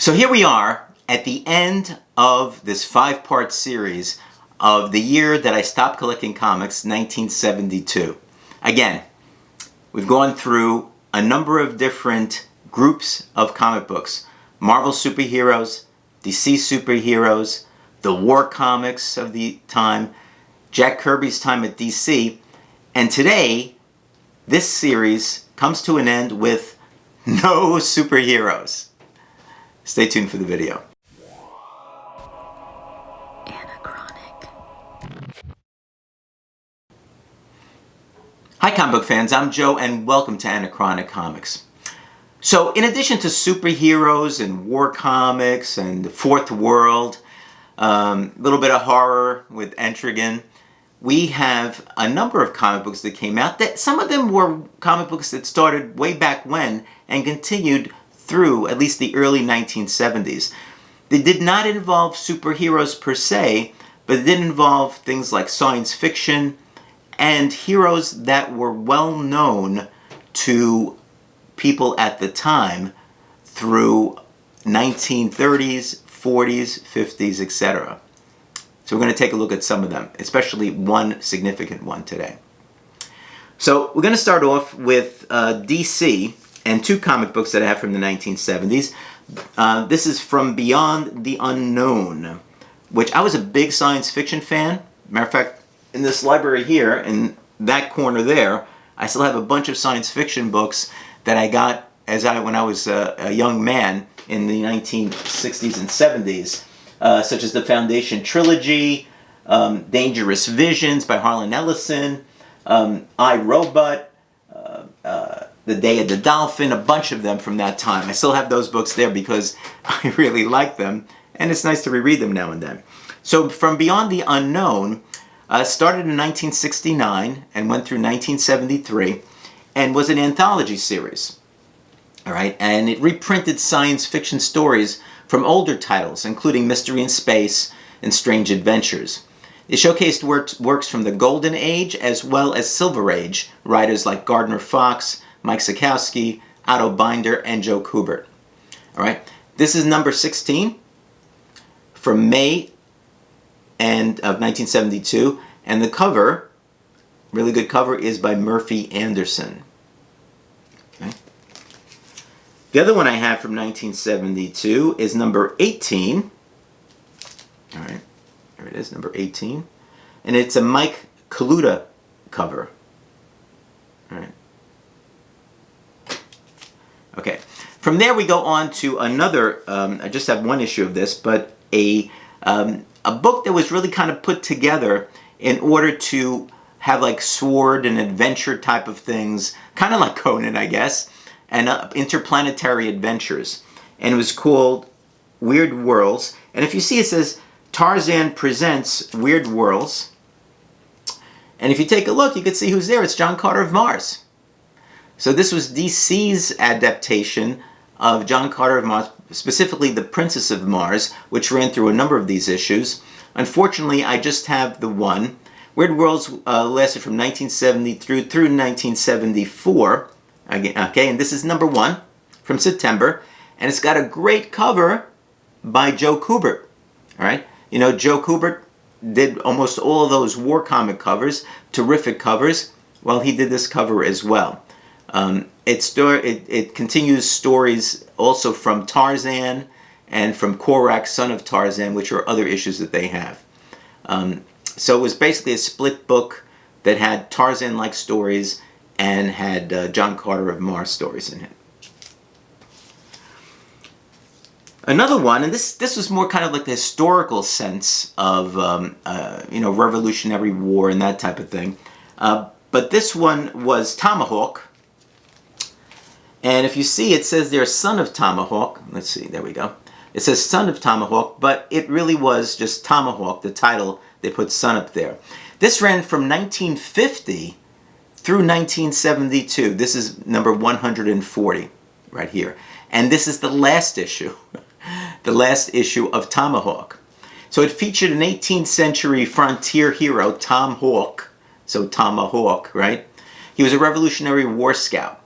So here we are at the end of this 5-part series of the year that I stopped collecting comics, 1972. Again, we've gone through a number of different groups of comic books. Marvel superheroes, DC superheroes, the war comics of the time, Jack Kirby's time at DC, and today this series comes to an end with no superheroes. Stay tuned for the video. Anachronic. Hi comic book fans, I'm Joe and welcome to Anachronic Comics. So in addition to superheroes and war comics and the Fourth World, a little bit of horror with Etrigan, we have a number of comic books that came out that some of them were comic books that started way back when and continued through at least the early 1970s. They did not involve superheroes per se, but it did involve things like science fiction and heroes that were well known to people at the time through 1930s, 40s, 50s, etc. So we're going to take a look at some of them, especially one significant one today. So we're going to start off with DC and two comic books that I have from the 1970s. This is From Beyond the Unknown, which I was a big science fiction fan. Matter of fact, in this library here, in that corner there, I still have a bunch of science fiction books that I got when I was a young man in the 1960s and 70s, such as the Foundation Trilogy, Dangerous Visions by Harlan Ellison, I, Robot, The Day of the Dolphin, a bunch of them from that time. I still have those books there because I really like them, and it's nice to reread them now and then. So From Beyond the Unknown started in 1969 and went through 1973 and was an anthology series. All right, and it reprinted science fiction stories from older titles, including Mystery in Space and Strange Adventures. It showcased works from the Golden Age as well as Silver Age, writers like Gardner Fox, Mike Sekowsky, Otto Binder, and Joe Kubert. All right, this is number 16 from May of 1972, and the cover, really good cover, is by Murphy Anderson. Okay. The other one I have from 1972 is number 18. All right, there it is, number 18, and it's a Mike Kaluta cover. All right. Okay, from there we go on to another, I just have one issue of this, but a book that was really kind of put together in order to have like sword and adventure type of things, kind of like Conan, I guess, and interplanetary adventures. And it was called Weird Worlds. And if you see, it says Tarzan Presents Weird Worlds. And if you take a look, you can see who's there. It's John Carter of Mars. So this was DC's adaptation of John Carter of Mars, specifically The Princess of Mars, which ran through a number of these issues. Unfortunately, I just have the one. Weird Worlds lasted from 1970 through 1974. Okay, and this is number 1 from September, and it's got a great cover by Joe Kubert. All right, you know, Joe Kubert did almost all of those war comic covers, terrific covers. Well, he did this cover as well. It continues stories also from Tarzan and from Korak, son of Tarzan, which are other issues that they have. So it was basically a split book that had Tarzan-like stories and had John Carter of Mars stories in it. Another one, and this was more kind of like the historical sense of Revolutionary War and that type of thing. But this one was Tomahawk. And if you see, it says there, Son of Tomahawk. Let's see, there we go. It says Son of Tomahawk, but it really was just Tomahawk, the title. They put Son up there. This ran from 1950 through 1972. This is number 140 right here. And this is the last issue, the last issue of Tomahawk. So it featured an 18th century frontier hero, Tom Hawk. So Tomahawk, right? He was a Revolutionary War scout,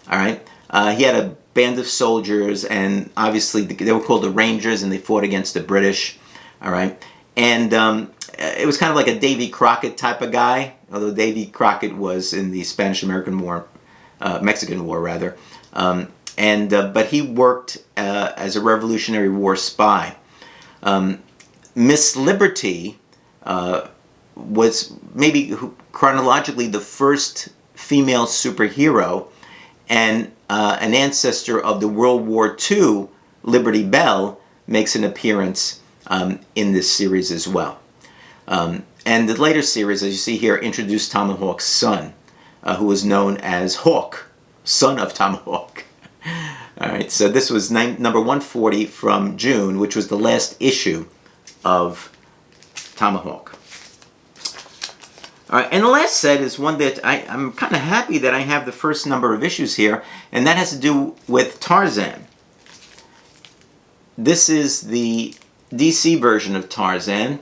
all right? He had a band of soldiers, and obviously they were called the Rangers, and they fought against the British. All right, and it was kind of like a Davy Crockett type of guy, although Davy Crockett was in the Spanish-American War, Mexican War rather, but he worked as a Revolutionary War spy. Miss Liberty was maybe chronologically the first female superhero, and an ancestor of the World War II, Liberty Bell, makes an appearance in this series as well. And the later series, as you see here, introduced Tomahawk's son, who was known as Hawk, son of Tomahawk. All right, so this was number 140 from June, which was the last issue of Tomahawk. All right, and the last set is one that I'm kind of happy that I have the first number of issues here, and that has to do with Tarzan. This is the DC version of Tarzan,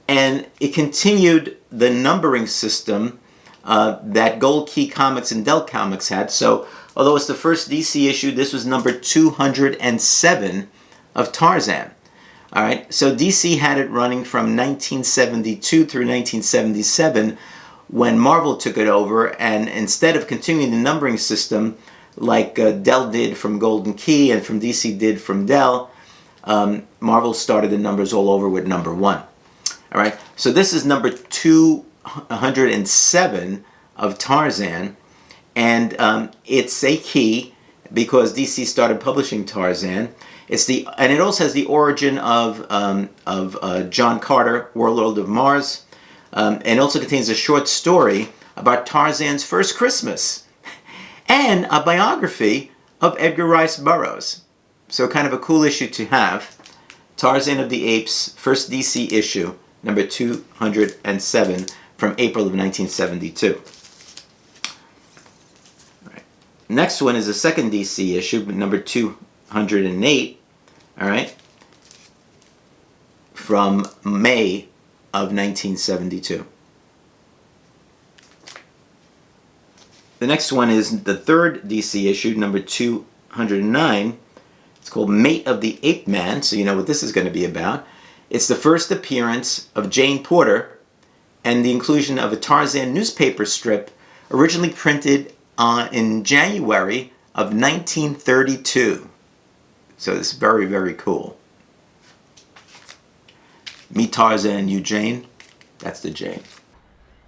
and it continued the numbering system that Gold Key Comics and Dell Comics had. So, although it's the first DC issue, this was number 207 of Tarzan. All right, so DC had it running from 1972 through 1977 when Marvel took it over, and instead of continuing the numbering system like Dell did from Golden Key and from DC did from Dell, Marvel started the numbers all over with number 1. All right, so this is number 207 of Tarzan, and it's a key because DC started publishing Tarzan. And it also has the origin of John Carter, Warlord of Mars, and it also contains a short story about Tarzan's first Christmas, and a biography of Edgar Rice Burroughs. So kind of a cool issue to have. Tarzan of the Apes, first DC issue, number 207 from April of 1972. All right. Next one is the second DC issue, number 208. All right, from May of 1972. The next one is the third DC issue, number 209. It's called Mate of the Ape Man, so you know what this is going to be about. It's the first appearance of Jane Porter and the inclusion of a Tarzan newspaper strip originally printed in January of 1932. So it's very, very cool. Me Tarzan, you Jane. That's the Jane.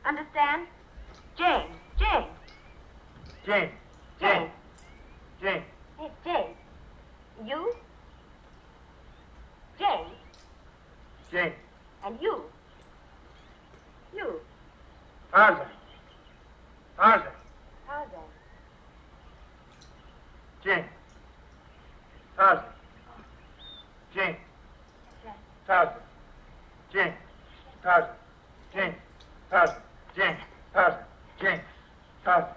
Understand? Jane. Jane. Jane. Jane. Jane. Hey, Jane. You? Jane. Jane. And you? You. Tarzan. Tarzan. Tarzan. Jane. Tarzan. Jane. Tarzan. Jane. Tarzan. Jane. Tarzan. Jane. Tarzan. Jane. Tarzan.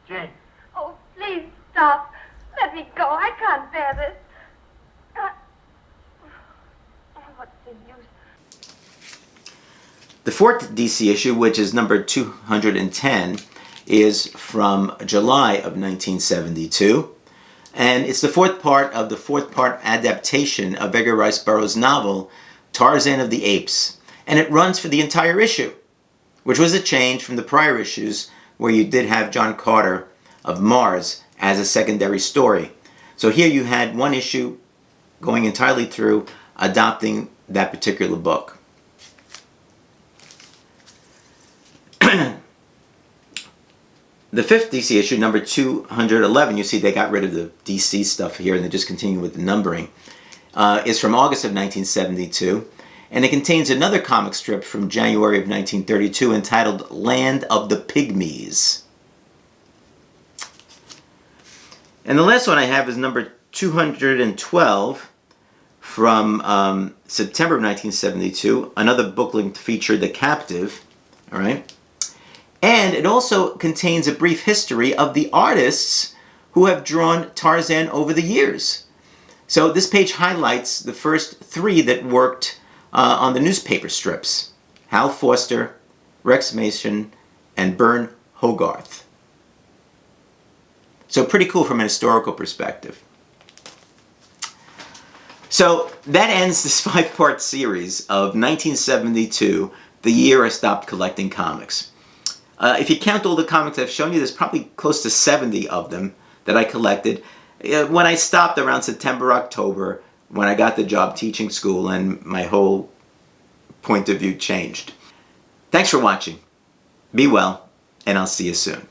Jane. Oh, please stop. Let me go. I can't bear this. What's the use? The fourth DC issue, which is number 210, is from July of 1972. And it's the fourth part of the fourth-part adaptation of Edgar Rice Burroughs' novel, Tarzan of the Apes. And it runs for the entire issue, which was a change from the prior issues where you did have John Carter of Mars as a secondary story. So here you had one issue going entirely through adopting that particular book. The fifth DC issue, number 211, you see they got rid of the DC stuff here and they just continue with the numbering, is from August of 1972. And it contains another comic strip from January of 1932 entitled Land of the Pygmies. And the last one I have is number 212 from September of 1972. Another book-length feature, The Captive. All right. And it also contains a brief history of the artists who have drawn Tarzan over the years. So this page highlights the first three that worked on the newspaper strips: Hal Foster, Rex Mason, and Bern Hogarth. So pretty cool from a historical perspective. So that ends this 5-part series of 1972, the year I stopped collecting comics. If you count all the comics I've shown you, there's probably close to 70 of them that I collected when I stopped around September, October, when I got the job teaching school and my whole point of view changed. Thanks for watching. Be well, and I'll see you soon.